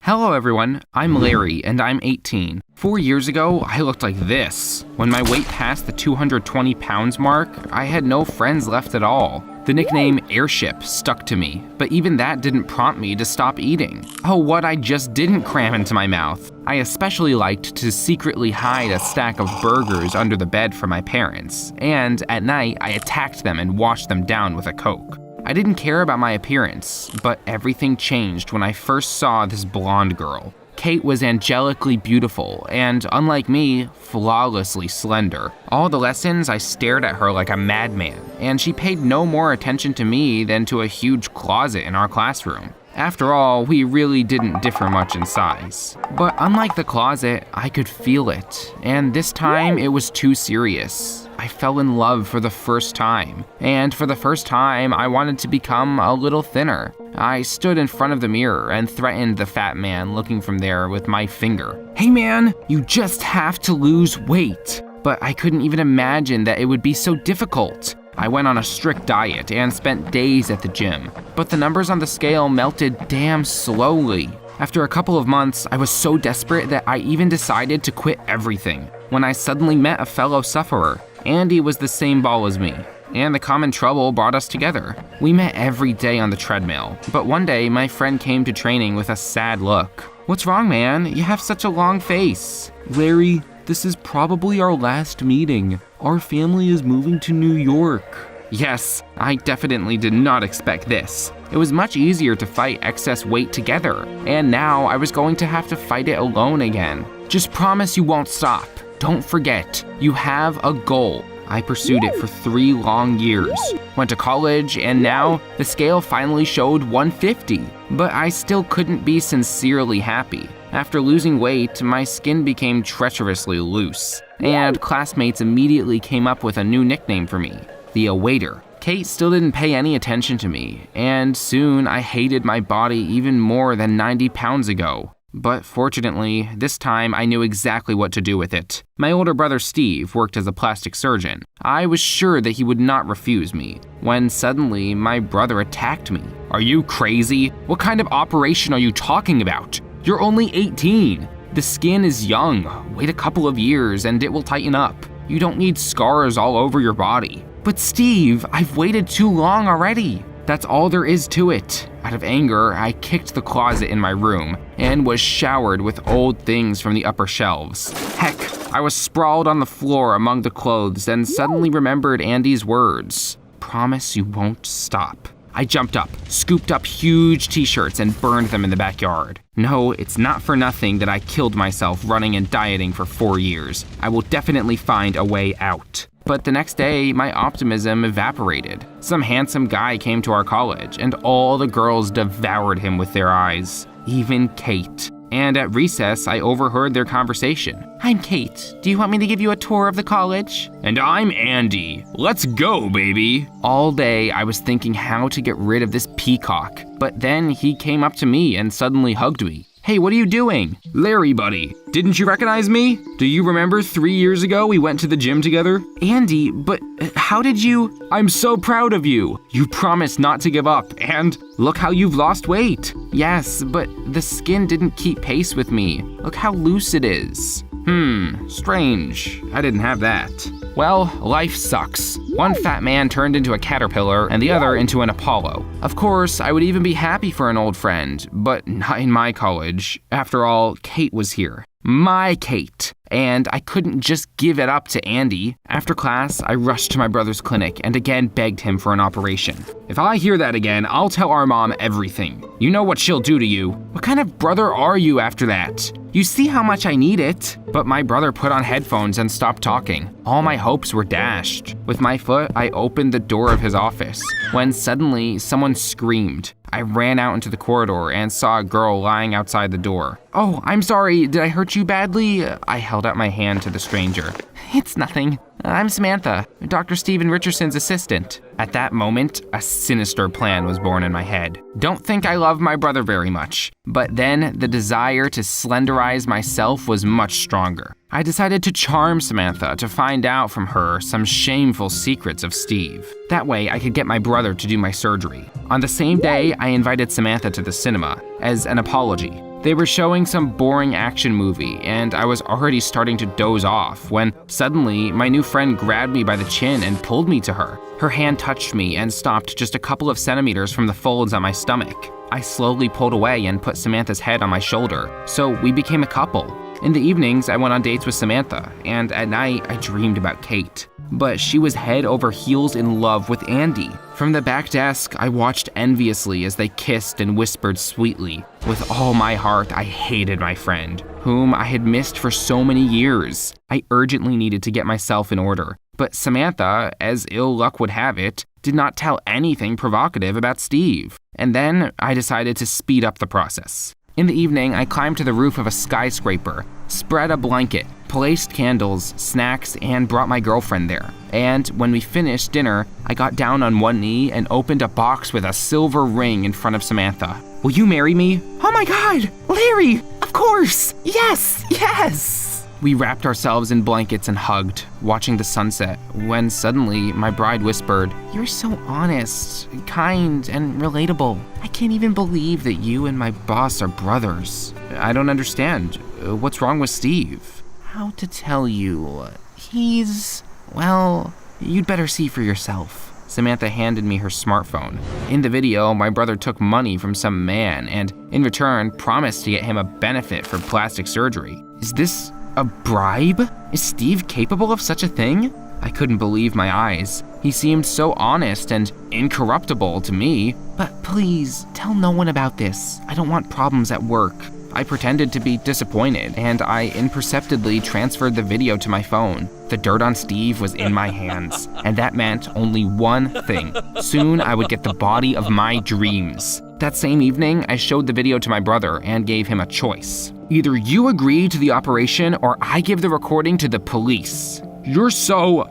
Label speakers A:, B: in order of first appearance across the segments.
A: Hello everyone, I'm Larry and I'm 18. 4 years ago, I looked like this. When my weight passed the 220 pounds mark, I had no friends left at all. The nickname Airship stuck to me, but even that didn't prompt me to stop eating. Oh, what I just didn't cram into my mouth. I especially liked to secretly hide a stack of burgers under the bed for my parents, and at night I attacked them and washed them down with a Coke. I didn't care about my appearance, but everything changed when I first saw this blonde girl. Kate was angelically beautiful and, unlike me, flawlessly slender. All the lessons I stared at her like a madman, and she paid no more attention to me than to a huge closet in our classroom. After all, we really didn't differ much in size. But unlike the closet, I could feel it, and this time it was too serious. I fell in love for the first time, and for the first time, I wanted to become a little thinner. I stood in front of the mirror and threatened the fat man looking from there with my finger. "Hey man, you just have to lose weight." But I couldn't even imagine that it would be so difficult. I went on a strict diet and spent days at the gym, but the numbers on the scale melted damn slowly. After a couple of months, I was so desperate that I even decided to quit everything. When I suddenly met a fellow sufferer, Andy was the same ball as me, and the common trouble brought us together. We met every day on the treadmill, but one day my friend came to training with a sad look. "What's wrong, man? You have such a long face."
B: "Larry, this is probably our last meeting. Our family is moving to New York."
A: Yes, I definitely did not expect this. It was much easier to fight excess weight together, and now I was going to have to fight it alone again. "Just promise you won't stop. Don't forget, you have a goal." I pursued it for 3 long years, went to college, and now the scale finally showed 150. But I still couldn't be sincerely happy. After losing weight, my skin became treacherously loose, and classmates immediately came up with a new nickname for me, the Awaiter. Kate still didn't pay any attention to me, and soon I hated my body even more than 90 pounds ago. But fortunately, this time I knew exactly what to do with it. My older brother Steve worked as a plastic surgeon. I was sure that he would not refuse me, when suddenly my brother attacked me. "Are you crazy? What kind of operation are you talking about? You're only 18. The skin is young. Wait a couple of years and it will tighten up. You don't need scars all over your body." "But Steve, I've waited too long already." "That's all there is to it." Out of anger, I kicked the closet in my room and was showered with old things from the upper shelves. Heck, I was sprawled on the floor among the clothes and suddenly remembered Andy's words. "Promise you won't stop." I jumped up, scooped up huge t-shirts and burned them in the backyard. No, it's not for nothing that I killed myself running and dieting for 4 years. I will definitely find a way out. But the next day, my optimism evaporated. Some handsome guy came to our college, and all the girls devoured him with their eyes, even Kate. And at recess, I overheard their conversation. "I'm Kate. Do you want me to give you a tour of the college?" "And I'm Andy. Let's go, baby." All day, I was thinking how to get rid of this peacock. But then he came up to me and suddenly hugged me. "Hey, what are you doing?" "Larry, buddy. Didn't you recognize me? Do you remember 3 years ago we went to the gym together?" "Andy, but how did you—" "I'm so proud of you. You promised not to give up, and look how you've lost weight." "Yes, but the skin didn't keep pace with me. Look how loose it is." Strange. I didn't have that. Well, life sucks. One fat man turned into a caterpillar and the other into an Apollo. Of course, I would even be happy for an old friend, but not in my college. After all, Kate was here. My Kate. And I couldn't just give it up to Andy. After class, I rushed to my brother's clinic and again begged him for an operation. "If I hear that again, I'll tell our mom everything. You know what she'll do to you." "What kind of brother are you after that? You see how much I need it." But my brother put on headphones and stopped talking. All my hopes were dashed. With my foot, I opened the door of his office, when suddenly someone screamed. I ran out into the corridor and saw a girl lying outside the door. "Oh, I'm sorry, did I hurt you badly?" I held out my hand to the stranger. "It's nothing. I'm Samantha, Dr. Steven Richardson's assistant." At that moment, a sinister plan was born in my head. Don't think I love my brother very much, but then the desire to slenderize myself was much stronger. I decided to charm Samantha to find out from her some shameful secrets of Steve. That way I could get my brother to do my surgery. On the same day, I invited Samantha to the cinema as an apology. They were showing some boring action movie, and I was already starting to doze off when suddenly my new friend grabbed me by the chin and pulled me to her. Her hand touched me and stopped just a couple of centimeters from the folds on my stomach. I slowly pulled away and put Samantha's head on my shoulder, so we became a couple. In the evenings, I went on dates with Samantha, and at night, I dreamed about Kate. But she was head over heels in love with Andy. From the back desk, I watched enviously as they kissed and whispered sweetly. With all my heart, I hated my friend, whom I had missed for so many years. I urgently needed to get myself in order. But Samantha, as ill luck would have it, did not tell anything provocative about Steve. And then I decided to speed up the process. In the evening, I climbed to the roof of a skyscraper, spread a blanket, placed candles, snacks, and brought my girlfriend there. And when we finished dinner, I got down on one knee and opened a box with a silver ring in front of Samantha. "Will you marry me?" "Oh my God, Larry, of course, yes, yes!" We wrapped ourselves in blankets and hugged, watching the sunset, when suddenly my bride whispered, "You're so honest, kind, and relatable. I can't even believe that you and my boss are brothers." "I don't understand. What's wrong with Steve?" "How to tell you? Well, you'd better see for yourself." Samantha handed me her smartphone. In the video, my brother took money from some man and, in return, promised to get him a benefit for plastic surgery. Is this a bribe? Is Steve capable of such a thing? I couldn't believe my eyes. He seemed so honest and incorruptible to me. "But please, tell no one about this. I don't want problems at work." I pretended to be disappointed, and I imperceptibly transferred the video to my phone. The dirt on Steve was in my hands, and that meant only one thing. Soon I would get the body of my dreams. That same evening, I showed the video to my brother and gave him a choice. "Either you agree to the operation or I give the recording to the police."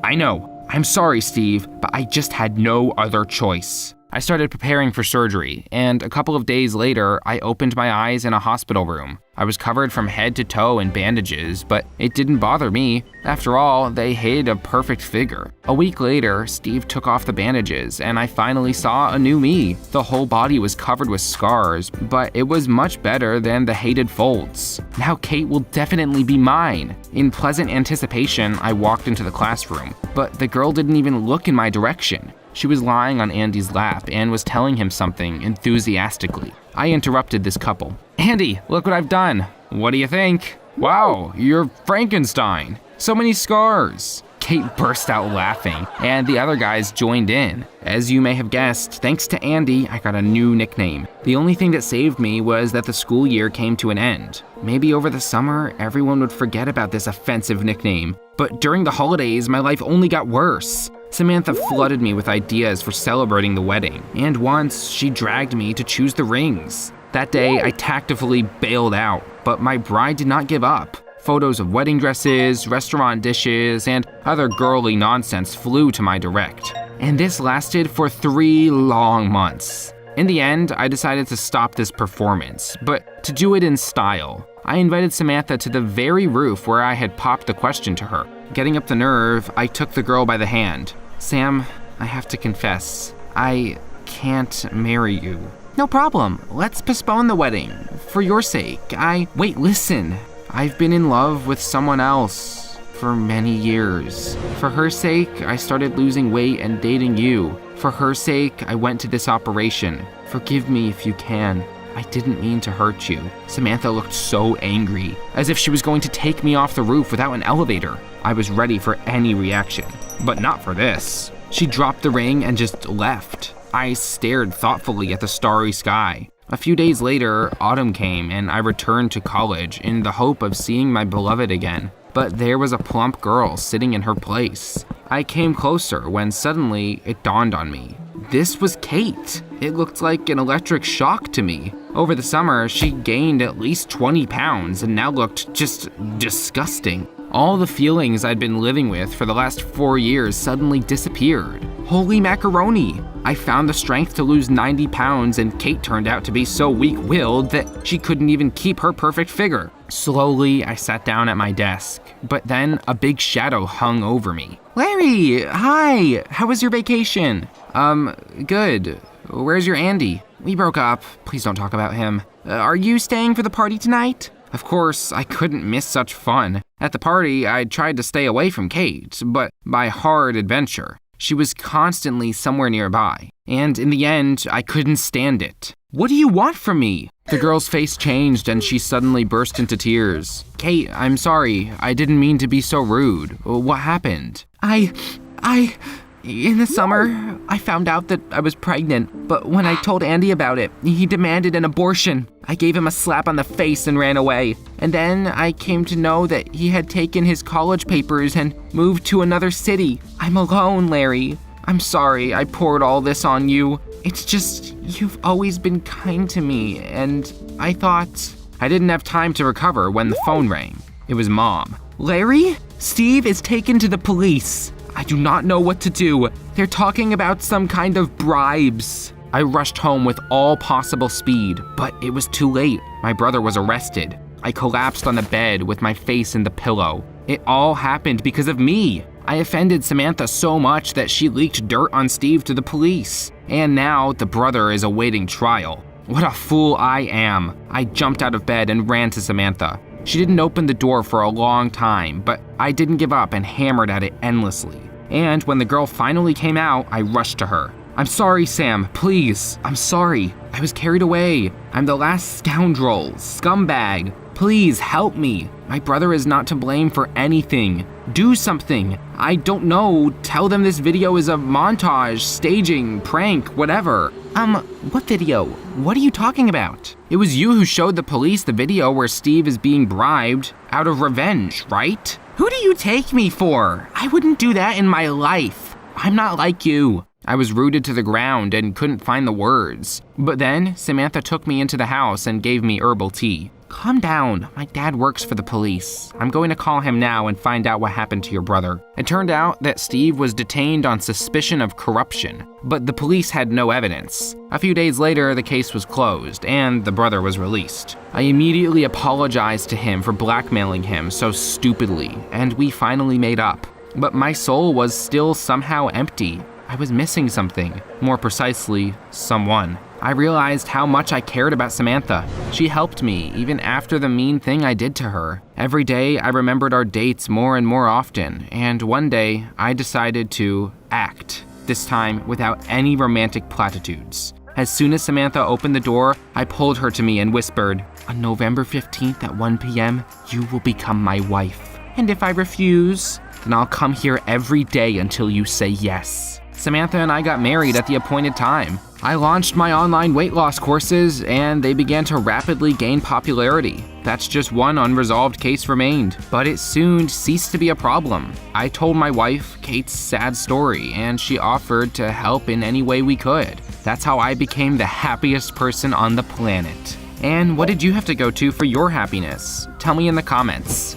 A: I know. I'm sorry, Steve, but I just had no other choice. I started preparing for surgery, and a couple of days later, I opened my eyes in a hospital room. I was covered from head to toe in bandages, but it didn't bother me. After all, they hid a perfect figure. A week later, Steve took off the bandages, and I finally saw a new me. The whole body was covered with scars, but it was much better than the hated folds. Now Kate will definitely be mine. In pleasant anticipation, I walked into the classroom, but the girl didn't even look in my direction. She was lying on Andy's lap and was telling him something enthusiastically. I interrupted this couple. "Andy, look what I've done." "What do you think?" "Wow, you're Frankenstein. So many scars." Kate burst out laughing, and the other guys joined in. As you may have guessed, thanks to Andy, I got a new nickname. The only thing that saved me was that the school year came to an end. Maybe over the summer, everyone would forget about this offensive nickname. But during the holidays, my life only got worse. Samantha flooded me with ideas for celebrating the wedding, and once she dragged me to choose the rings. That day, I tactfully bailed out, but my bride did not give up. Photos of wedding dresses, restaurant dishes, and other girly nonsense flew to my direct. And this lasted for 3 long months. In the end, I decided to stop this performance, but to do it in style. I invited Samantha to the very roof where I had popped the question to her. Getting up the nerve, I took the girl by the hand. "Sam, I have to confess, I can't marry you." "No problem. Let's postpone the wedding. For your sake, Wait, listen. I've been in love with someone else for many years. For her sake, I started losing weight and dating you. For her sake, I went to this operation. Forgive me if you can. I didn't mean to hurt you." Samantha looked so angry, as if she was going to take me off the roof without an elevator. I was ready for any reaction, but not for this. She dropped the ring and just left. I stared thoughtfully at the starry sky. A few days later, autumn came and I returned to college in the hope of seeing my beloved again. But there was a plump girl sitting in her place. I came closer when suddenly it dawned on me. This was Kate. It looked like an electric shock to me. Over the summer, she gained at least 20 pounds and now looked just disgusting. All the feelings I'd been living with for the last 4 years suddenly disappeared. Holy macaroni! I found the strength to lose 90 pounds and Kate turned out to be so weak-willed that she couldn't even keep her perfect figure. Slowly, I sat down at my desk, but then a big shadow hung over me. "Larry, hi! How was your vacation?" Good. Where's your Andy?" "We broke up. Please don't talk about him." Are you staying for the party tonight? Of course, I couldn't miss such fun. At the party, I tried to stay away from Kate, but by hard adventure. She was constantly somewhere nearby, and in the end, I couldn't stand it. What do you want from me? The girl's face changed and she suddenly burst into tears. Kate, I'm sorry. I didn't mean to be so rude. What happened? In the summer, I found out that I was pregnant, but when I told Andy about it, he demanded an abortion. I gave him a slap on the face and ran away. And then I came to know that he had taken his college papers and moved to another city. I'm alone, Larry. I'm sorry I poured all this on you. It's just, you've always been kind to me, and I thought... I didn't have time to recover when the phone rang. It was Mom. Larry? Steve is taken to the police. I do not know what to do. They're talking about some kind of bribes. I rushed home with all possible speed, but it was too late. My brother was arrested. I collapsed on the bed with my face in the pillow. It all happened because of me. I offended Samantha so much that she leaked dirt on Steve to the police. And now the brother is awaiting trial. What a fool I am. I jumped out of bed and ran to Samantha. She didn't open the door for a long time, but I didn't give up and hammered at it endlessly. And when the girl finally came out, I rushed to her. I'm sorry, Sam, please. I'm sorry. I was carried away. I'm the last scoundrel, scumbag. Please help me. My brother is not to blame for anything. Do something. I don't know. Tell them this video is a montage, staging, prank, whatever. What video? What are you talking about? It was you who showed the police the video where Steve is being bribed out of revenge, right? Who do you take me for? I wouldn't do that in my life. I'm not like you. I was rooted to the ground and couldn't find the words. But then Samantha took me into the house and gave me herbal tea. Calm down. My dad works for the police. I'm going to call him now and find out what happened to your brother. It turned out that Steve was detained on suspicion of corruption, but the police had no evidence. A few days later, the case was closed and the brother was released. I immediately apologized to him for blackmailing him so stupidly, and we finally made up. But my soul was still somehow empty. I was missing something, more precisely, someone. I realized how much I cared about Samantha. She helped me, even after the mean thing I did to her. Every day, I remembered our dates more and more often, and one day, I decided to act, this time without any romantic platitudes. As soon as Samantha opened the door, I pulled her to me and whispered, on November 15th at 1 p.m., you will become my wife. And if I refuse, then I'll come here every day until you say yes. Samantha and I got married at the appointed time. I launched my online weight loss courses and they began to rapidly gain popularity. That's just one unresolved case remained, but it soon ceased to be a problem. I told my wife Kate's sad story and she offered to help in any way we could. That's how I became the happiest person on the planet. And what did you have to go to for your happiness? Tell me in the comments.